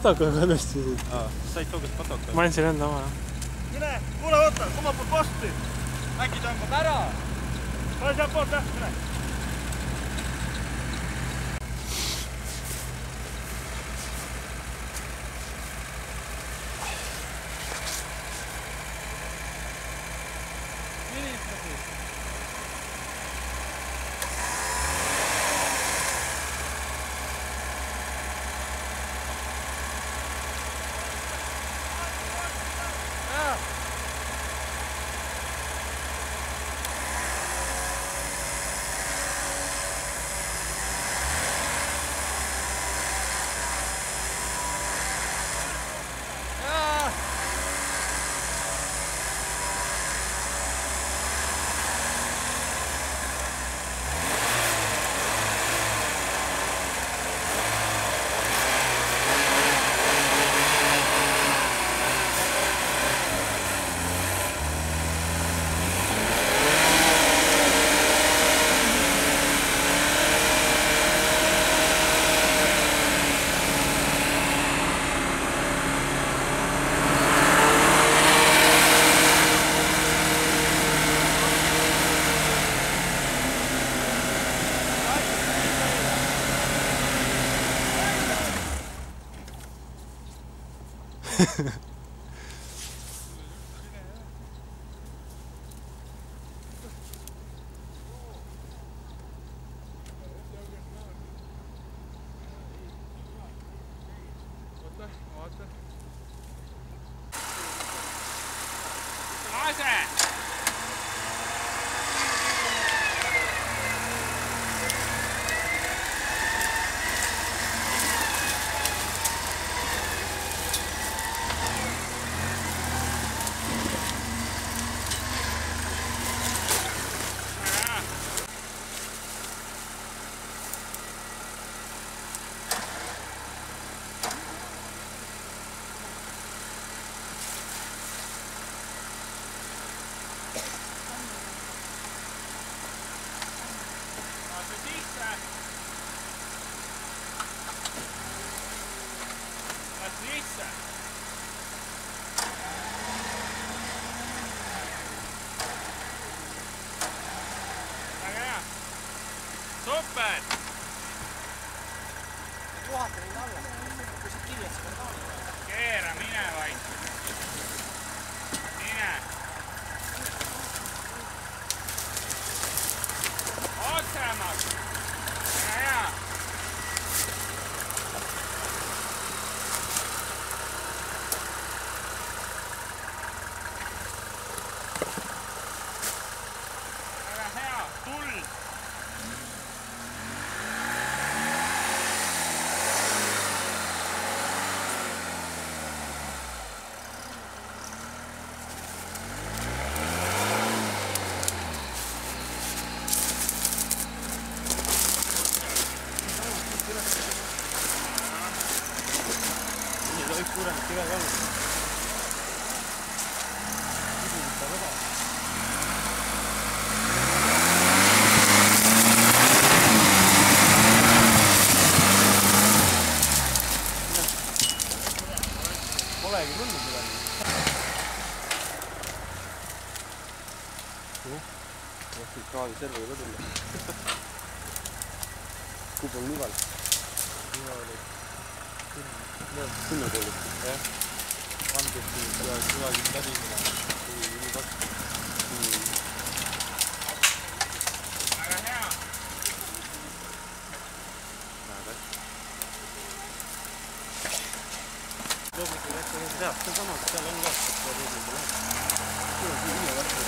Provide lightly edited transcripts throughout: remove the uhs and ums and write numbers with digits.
Patoka kadustasid. Said toogast patoka? Ma andsin enda oma. Mine! Kuule, oota! Oma poolt vastu! Äkki tõmbab ära! Ole sealt poolt läht, mine! Super! Juhata neid alla, kui sa kirjad seda ka. Keera, mine vaid. Mine. Otsemalt. Väga hea. Väga hea, tuld. Suuremat kive ka olnud. Polegi tulnud midagi. Võtsid kraadi servega ka tulla. Kup on nival. Nival oli. Sinna koolib. Jah. Vandesti kuidagi läbi minema. Nii vastu. Väga hea. Väga. Loomulikult äkki neid teab. See on sama, seal on ka. Seal reeglid läheb. Siin on siin üle vastu.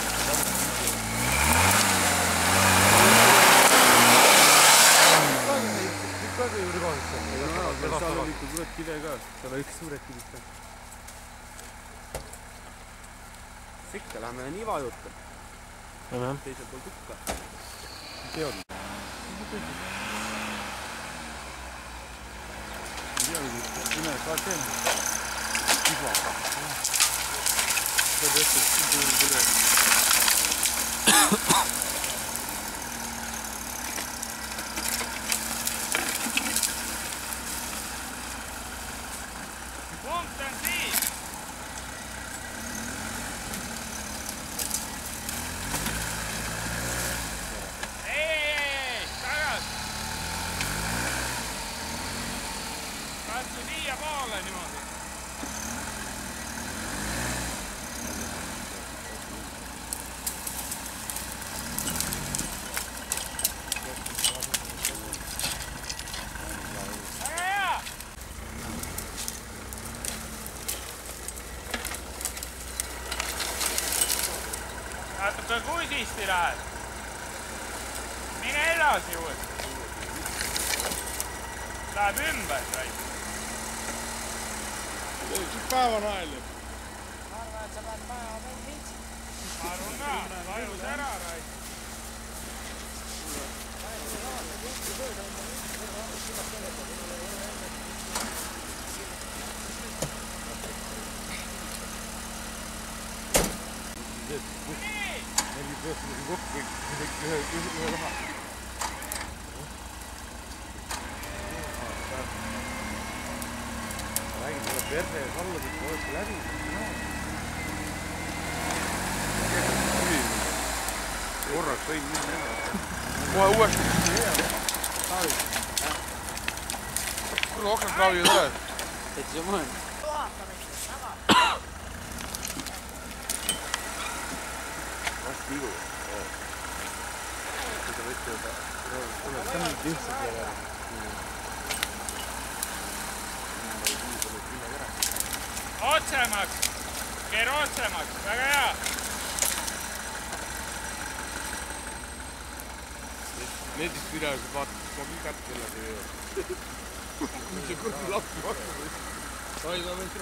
Praegu juurde kaasesse. Seal on ikka suured kive ka. Seal on üks suured kivid ka. Sikka, lähme niva juurde. Teisel pool tukka. Teod. Ime ka teen. Iva. See on tõesti siin tuli. Punkt on siis! Ei, tagas! Katsu siia poole niimoodi. Natuke kusisti lähed. Mine edasi uuesti. Läheb ümber, Rait. Päevan aelu. Ma arvan, et sa pead päeva veel viitsid. Ma arvan ka, vajus ära, Rait. Neli töötasid kokku ühe raha. Räägin, tuleb perse ja sallasid poolesse läbi. Korraks võin minna enam. Kohe uuesti. Kuule oknakraavi ei tule. Et see mõen. Vast vigu. Seda võtta juba. Tuleb tähendab lihtsalt jälle. Otsemaks. Keer otsemaks. Väga hea. Netist videos vaatad, et ma kätt kellega ei jõua. Mis see kurdi lappi vastu. Sai ta võtta.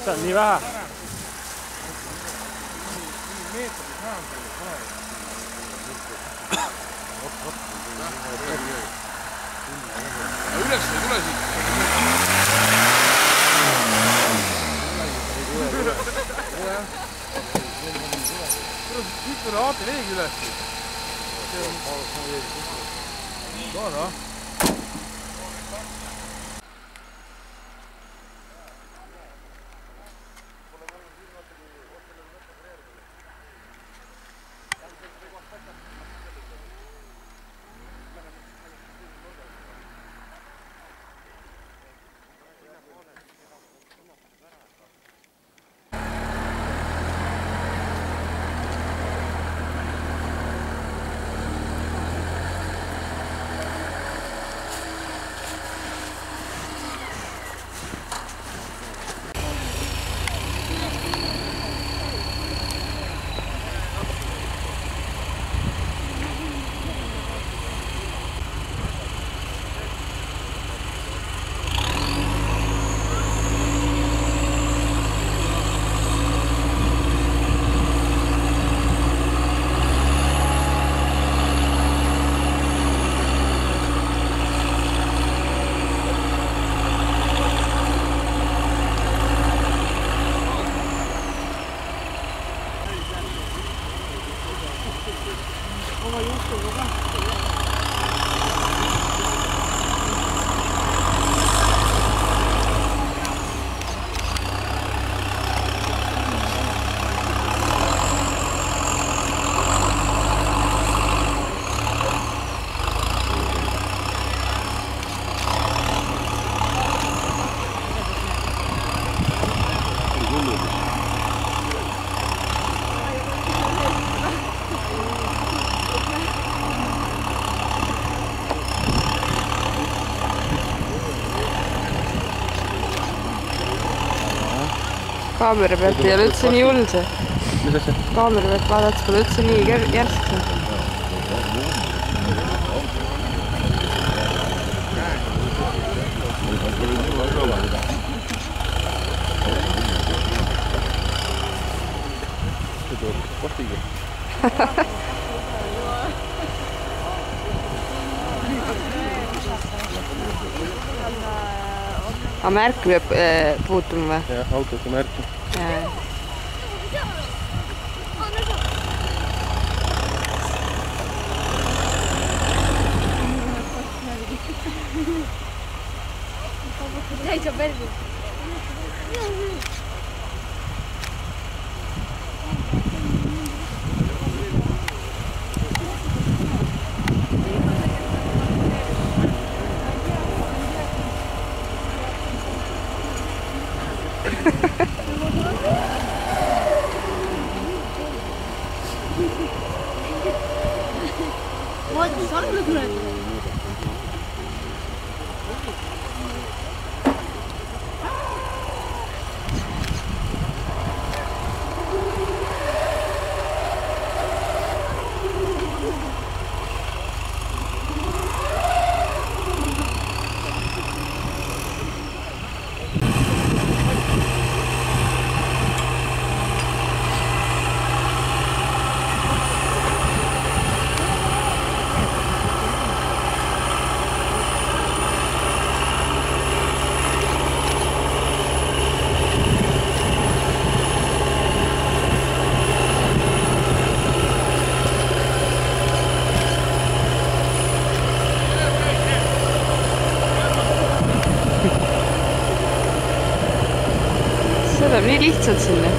See on nii vähe. Üles ei tule siit. Siit tule vaata veegi üles. Ka. Kaamera pealt ei ole üldse nii hull see. Kaamera pealt vaadates pole üldse nii järsk see. Aga märk peab puutuma või? Jah, autosse märki. Täitsa pergi. Voitis alla tuleb. See läheb nii lihtsalt sinna.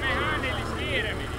Mehaanilist kiiremini.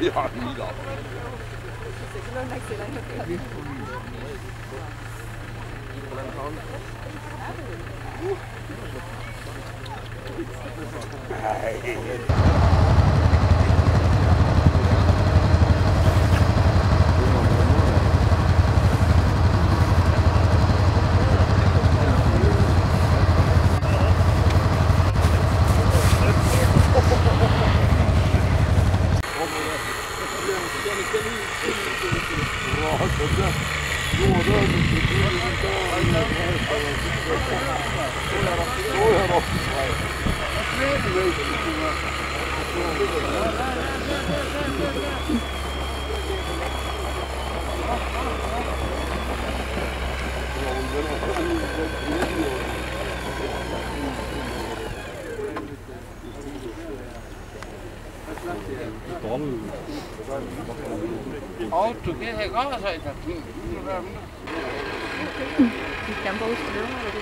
Ja, mida? Auto kehe kaasa aidab. Pikem paustada ei ole.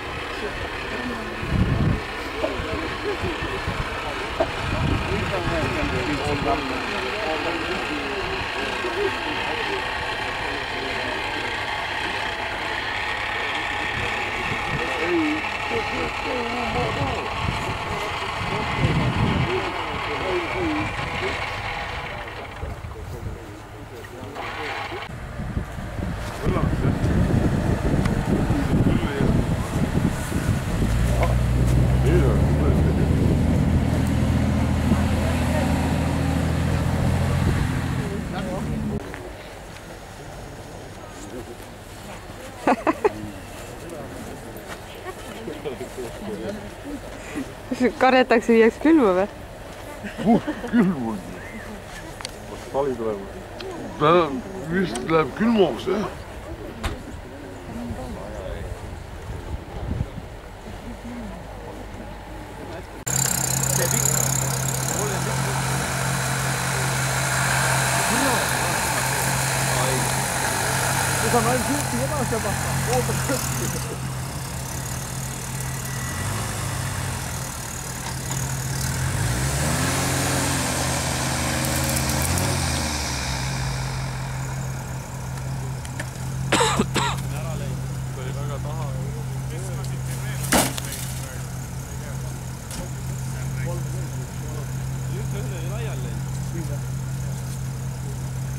Karjatakse viiaks külma või? Külm on. Kas tali tuleb? Ta vist läheb külmaks, jah. Kus on ainult hilti edasi juba. Ootab kõtti.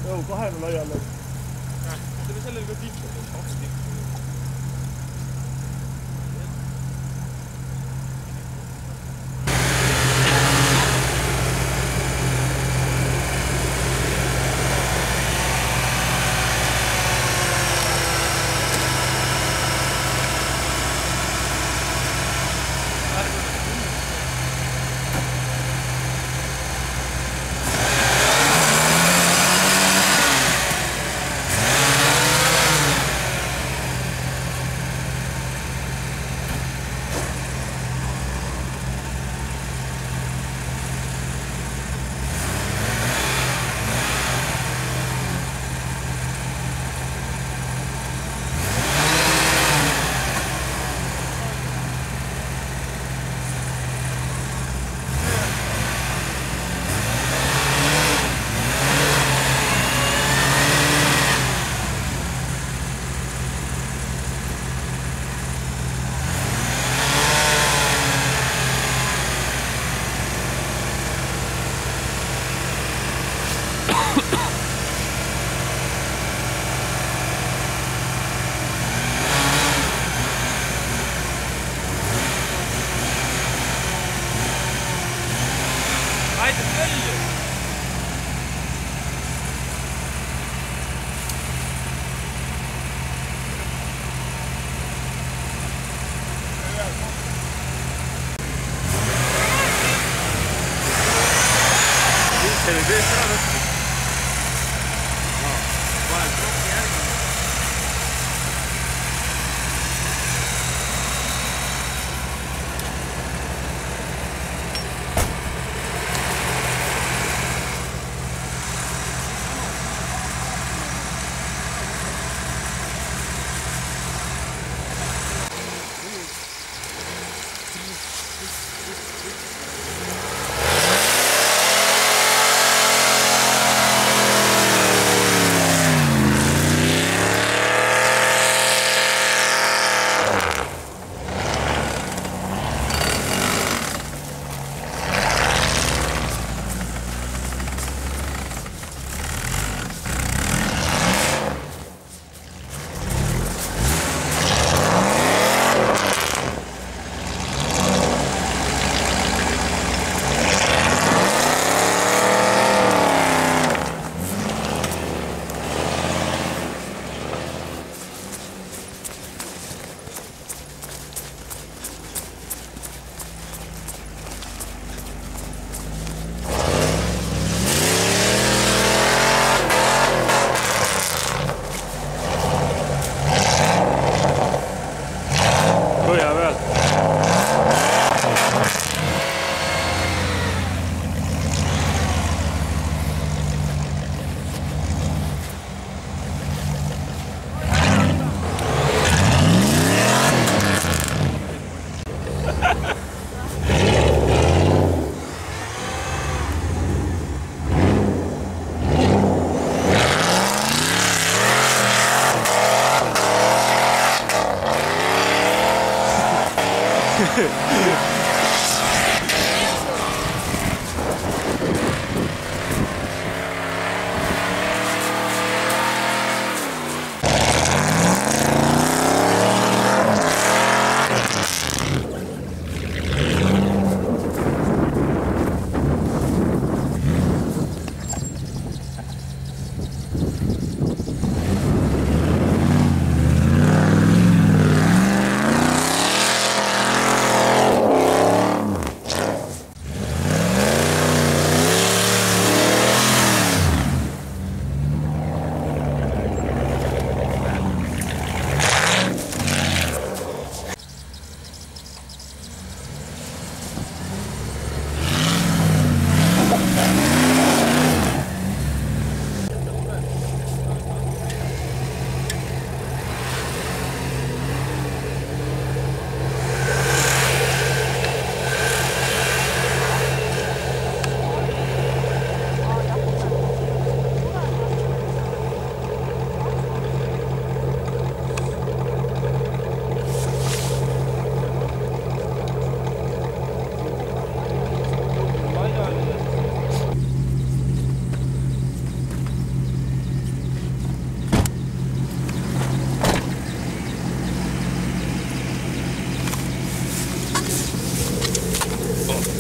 Joo, kahden laialle. Teillä sellel ka tipsud, 2 tipsu.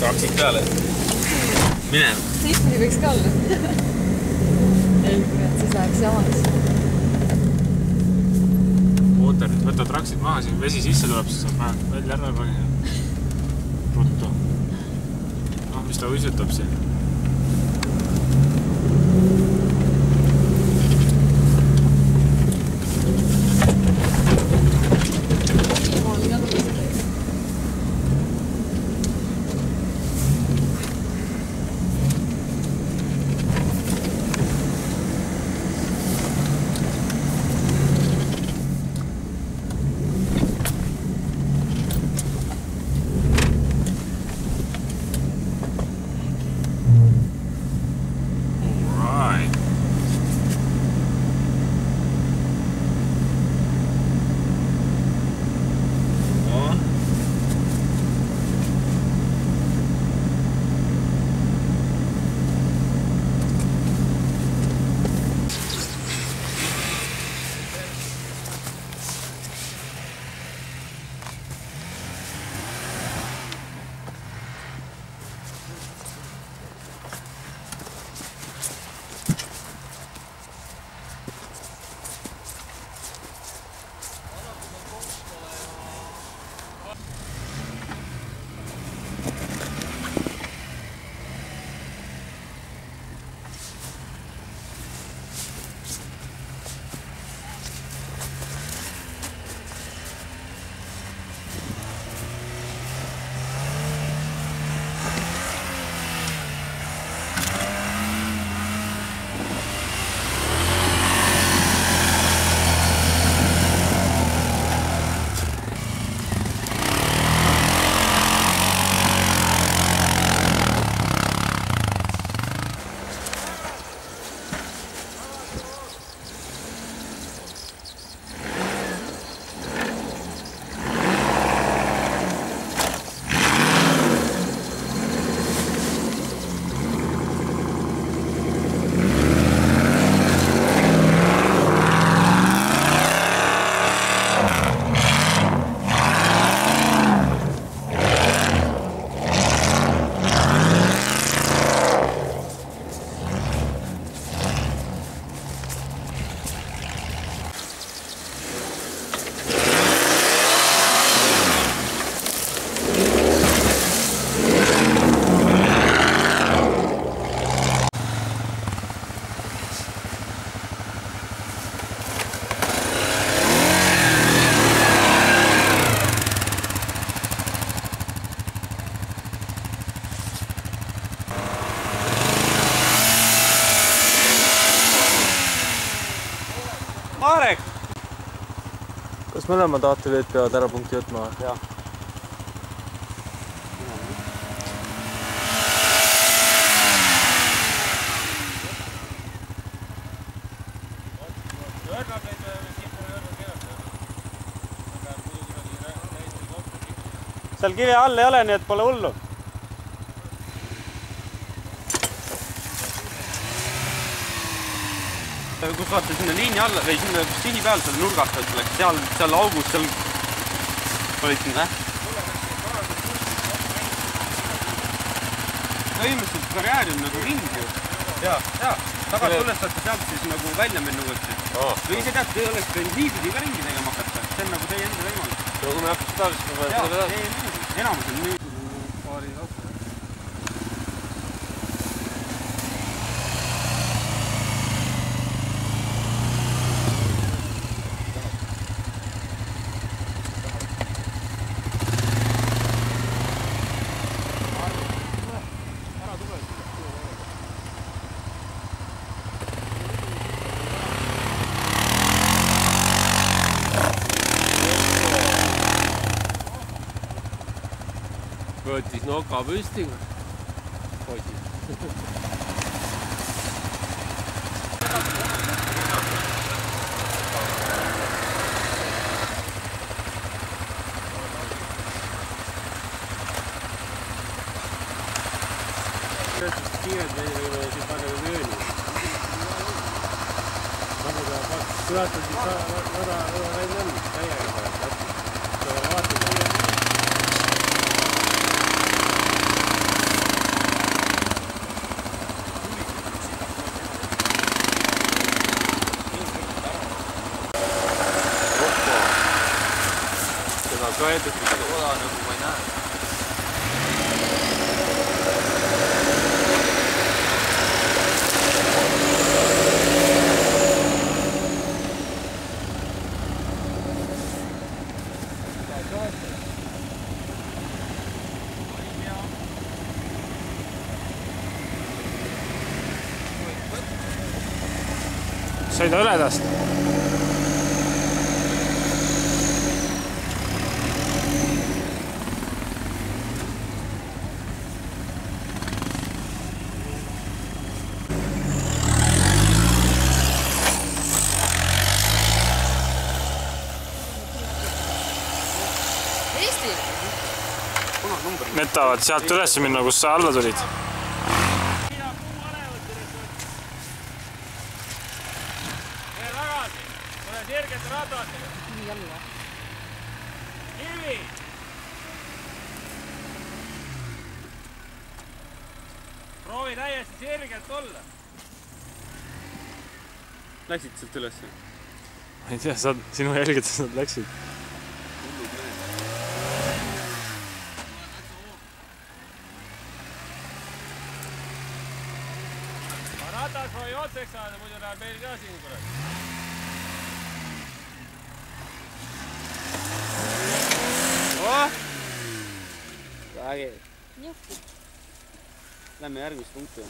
Traksid peale. Mine. See istmine võiks ka olla. Ei, siis läheks jamaks. Oota nüüd, võta traksid maha, siin vesi sisse tuleb, siis saab vähemalt välja ära panna. Ruttu. Noh, mis ta uisutab siin? Marek! Kas mõlemad ATV-d peavad ära punkti võtma? Jah. Seal kive all ei ole, nii et pole hullu. Kus vaata sinna liini alla või sinna sihi peal seal nurgast läks, seal augus, seal olid siin, Põhimõtteliselt karjääri on nagu ring ju. Jaa, tagasi üles saate sealt siis nagu välja minna uuesti. Või ise tead, te oleks võinud niipidi ka ringi tegema hakata, see on nagu teie enda võimalus. Ja kui me hakkaks seda, siis me võime seda edasi. Enamus on nüüd. Paari kaupa. Võttis noka püsti. Poisid. Kiired meil ei ole siis väga ööni. Tuletan siis võda välja on täiega. Vaatame. öeldud, kui seda oda nagu ma ei näe. Sõida üle tast. Eesti? Need tahavad sealt üles minna, kus sa alla tulid. Sirget ratasele. Nii jälle. Kirvi! Proovi täiesti sirgelt olla. Läksid sealt üles? Ma ei tea, sinu jälgides nad läksid. Ratas voi otseks saada, muidu läheb meil ka siin kurat. Vägev. Lähme järgmist punkti.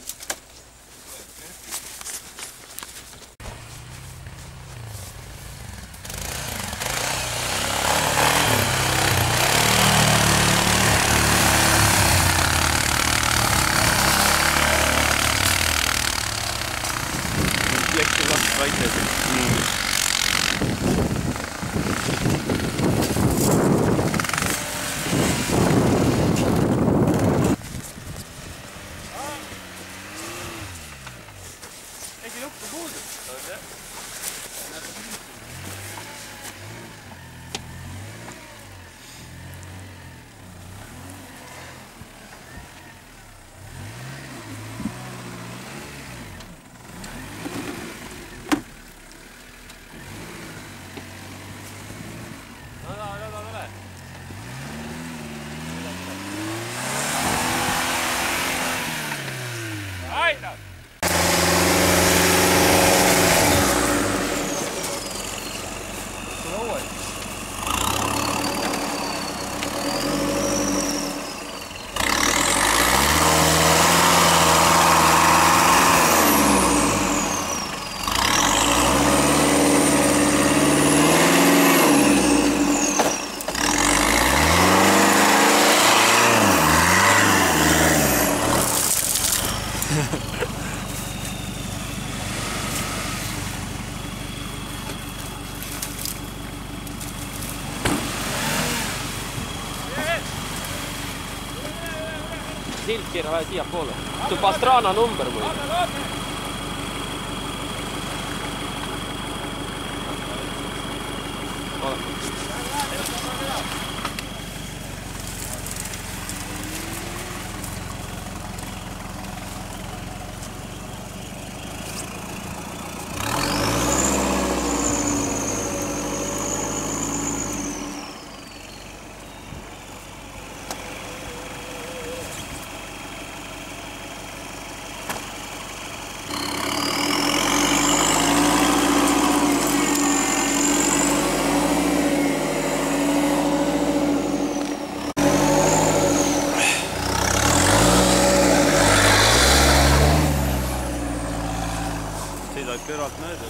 Läks last väikeseks. Silt keera vaja siia poole. See on Pastrana number või? Kõrvalt mööda.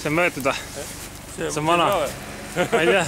See on võetud või? see on vana. Ma ei tea.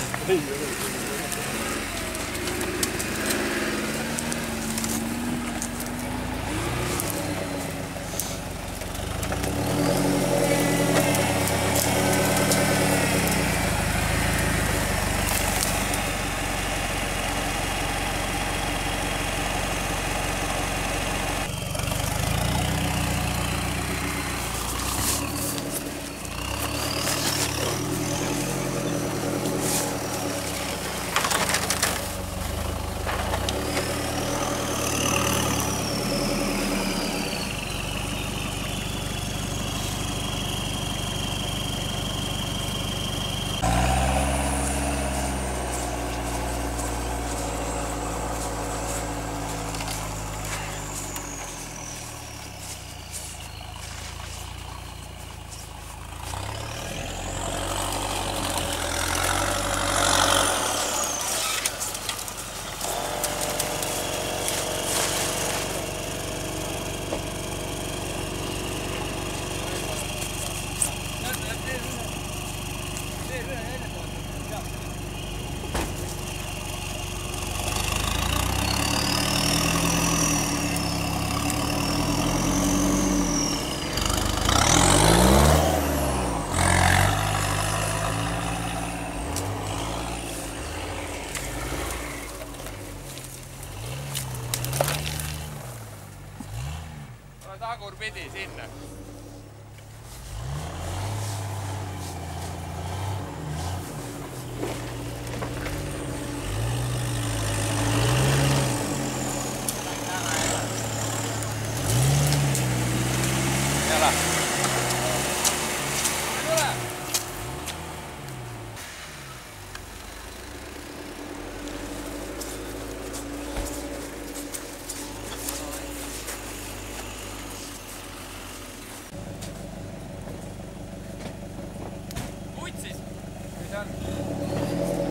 Tagurpidi sinna.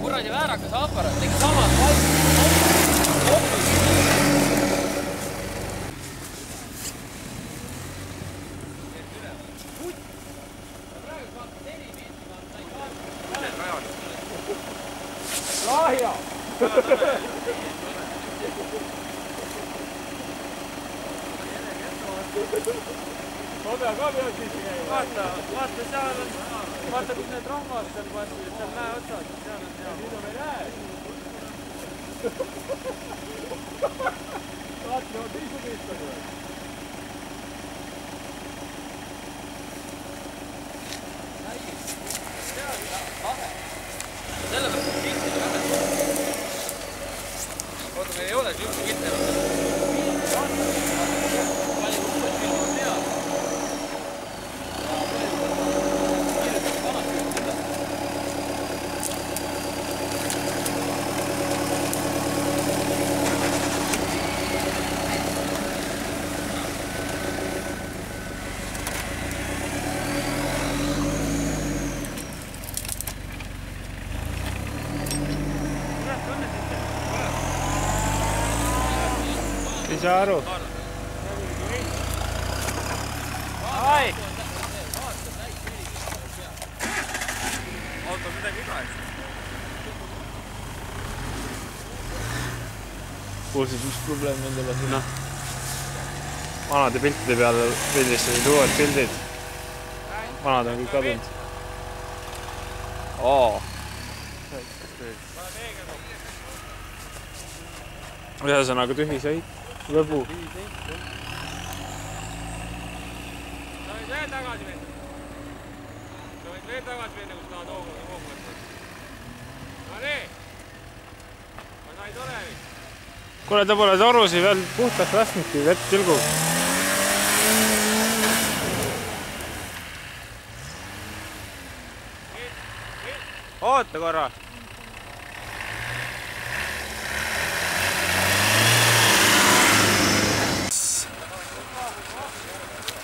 Kuradi väärakas aparaat, tegi samad lahja! Ma pean ka peal sisse käima. Vaata, seal on... Vaata, kus need rahvad seal passid, seal mäe otsad, seal on seal. Nüüd on meil ääs. Vaata, on teisu piistab või? Sellepärast on pilti vähe. Oota, meil ei ole üldse pilte. Palju uued pilti on peal. Ei saa aru. Ai! Auto midagi iga, eks? Kuulsid, mis probleem nendel on siin? Vanade piltide peale pildistasid uued pildid. Vanad on kõik kadunud. Ühesõnaga tühi sõit, lõbu. Sa võid veel tagasi minna. Sa võid veel tagasi minna, kus tahad hoogu võtta. No nii. Ma sain tore nüüd. Kuule, ta pole torusi veel puhtaks lasknudki, vett tilgub. Oota korra.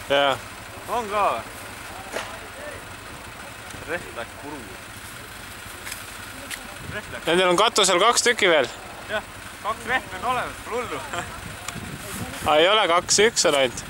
Jaa. On ka või? Rehv läks puru. Nendel on katusel 2 tükki veel. Jah, 2 rehvi on olemas, pole hullu. Ei ole 2, 1 on ainult.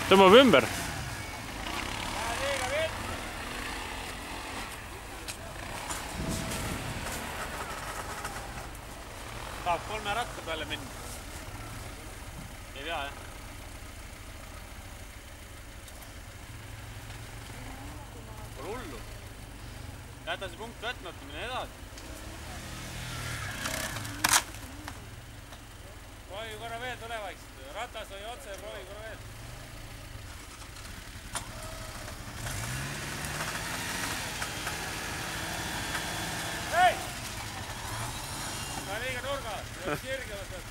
Tõmbab ümber. Tahab 3 ratta peale minna. Ei tea, jah? Pole hullu. Jäta see punkt võtmata, mine edasi. Proovi korra veel tule vaikselt. Ratas või otse, proovi korra veel. Hei! Ta liiga nurga. Sirge võtad.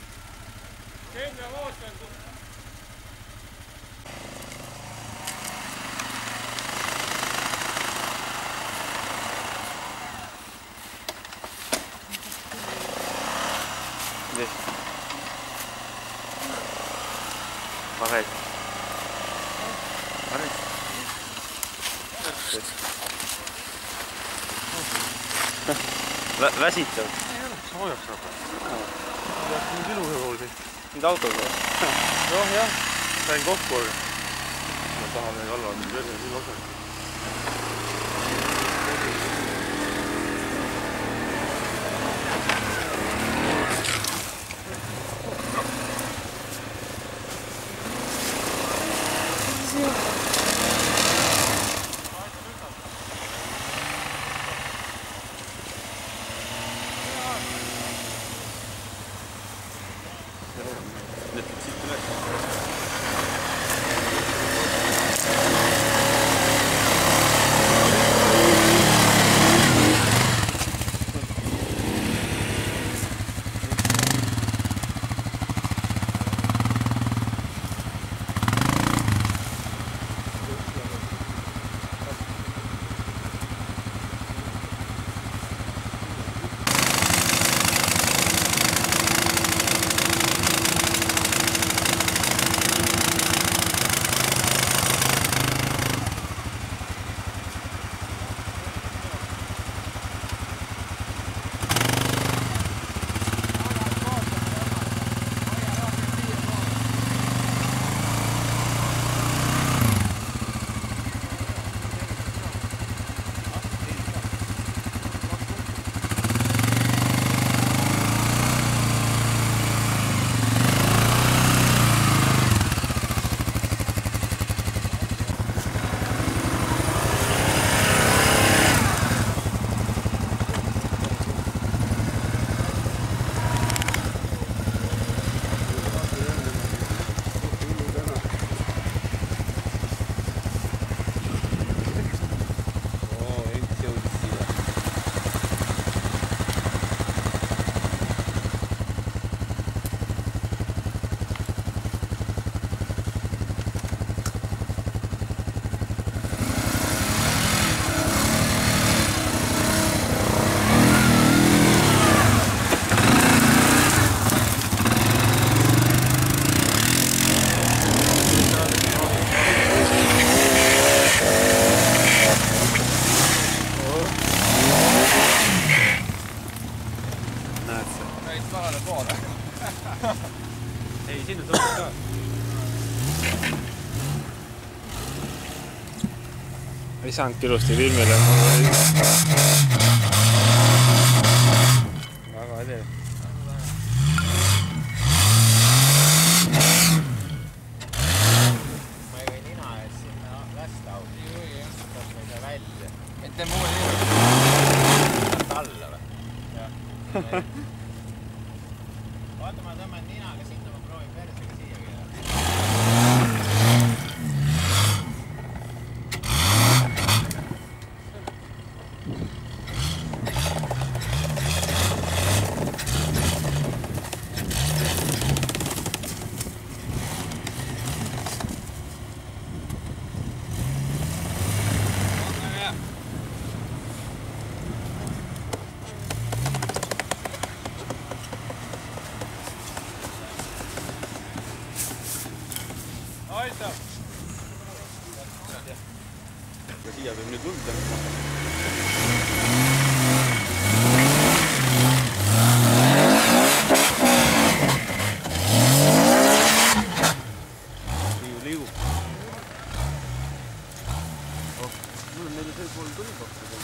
Sirge voos on. Pareil. Väsitav. Ei ole, soojaks saab. Peaks nüüd ilusa pool siin. Nüüd autoga? Jah. Sain kokku, aga ma tahan neid alla nüüd verre siin osa. Ei, sinna tuleb ka. Ei saanudki ilusti filmile. Väga edev. Ma ei või nina ees sinna lasta auto. Kas me ei saa välja? Et te muu nii alla või? Jah. Vaata, ma tõmban ninaga sinna, ma proovin persega siia keelata. Aitäh! Ja siia võib nüüd lund tõmbama. Liigub. mul on neile see pool tuli pakkuda.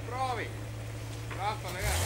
Proovi! Rahvale käes!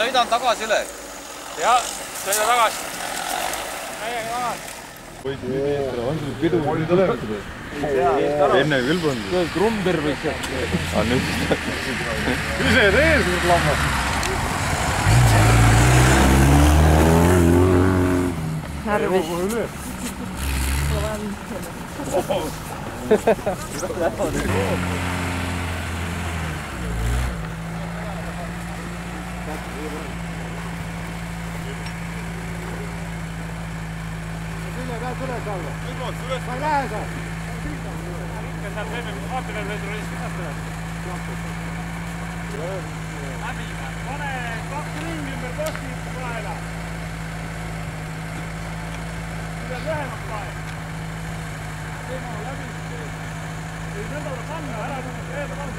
sõidan tagasi üle. Jah, sõida tagasi. Meiega tagasi. On sul pidu nüüd olemas? Enne küll polnud. See on Krumber võiks jah. Aga nüüd ise tees nüüd lammas. Närvis. Pane 2 ringi ümber posti praegu. Mida lühemaks praegu. Teema on läbi. Ei nädala panna, ära panna.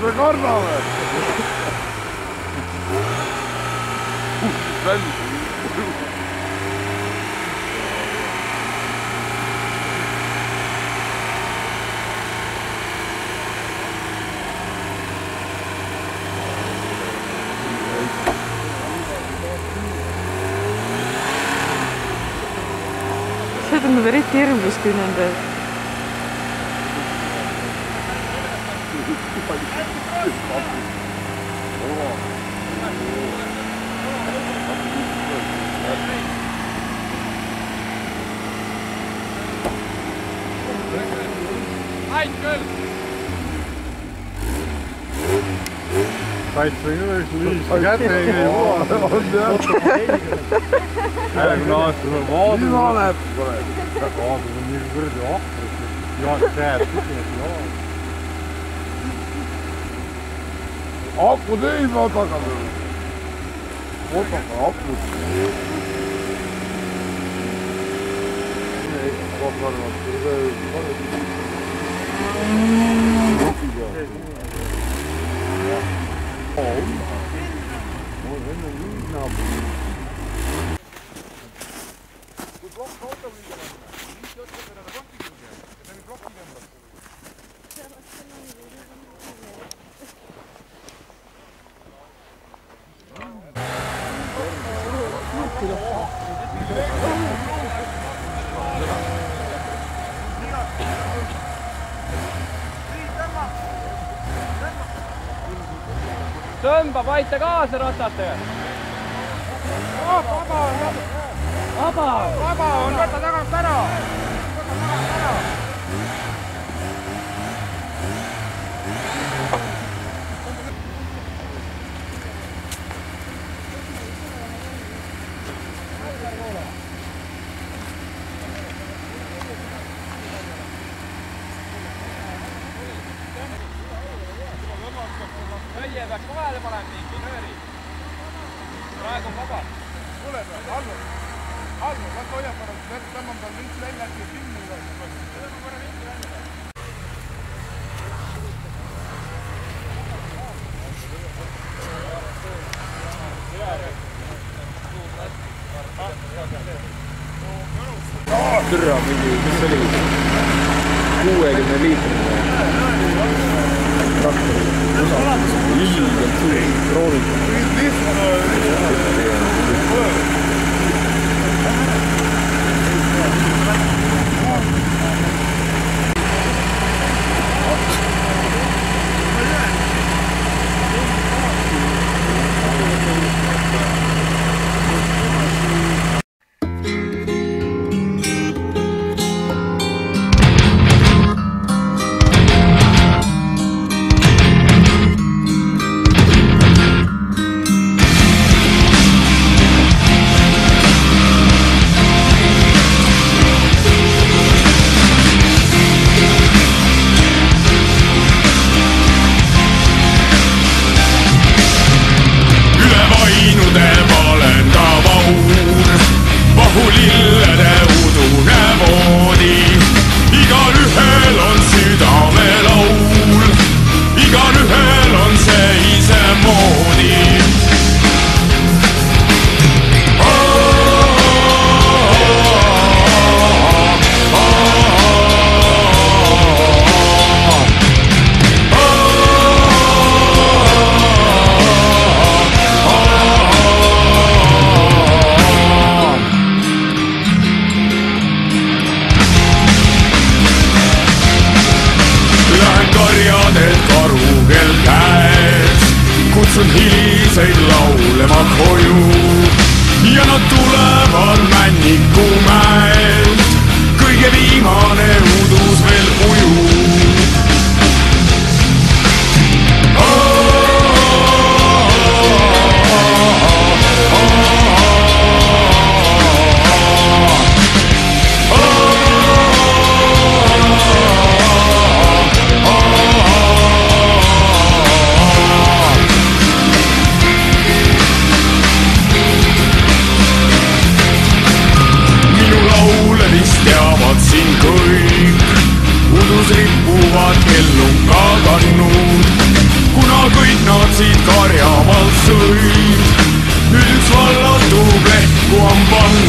See karname! See tundub eriti hirmus, kui nende Aint küll! Kaitsega võiks liista kätte ei käi maha. On jah. Kui naastur on vaadus. Mis ma näeb? Vaadus on nii kõrdi ahvrus. Jaak käed tükkinud jaak. Aku teima tagasi. Otaka akud. Tõmbab, aita kaasa ratatega. Vaba on, võta tagant ära. Õie peaks vahele panema mingi nööri. Praegu on vaba. Kuule, Alvar, las hoiab ära, tõmbab tal vints välja, äkki kinni midagi. Tõmbab ära vintsi välja. Türa mingi, mis oli? 60 liitrine traktor. Ilgelt suur, proovib. kutsun hiliseid laulema koju ja nad tulevad Männikumäelt. Kõige viimane udus veel ujub. Siin kõik udus ripuvad kelluka kannud, kuna kõik nad siit karjavalt sõid. Nüüd üks vallatu plehku on pannud.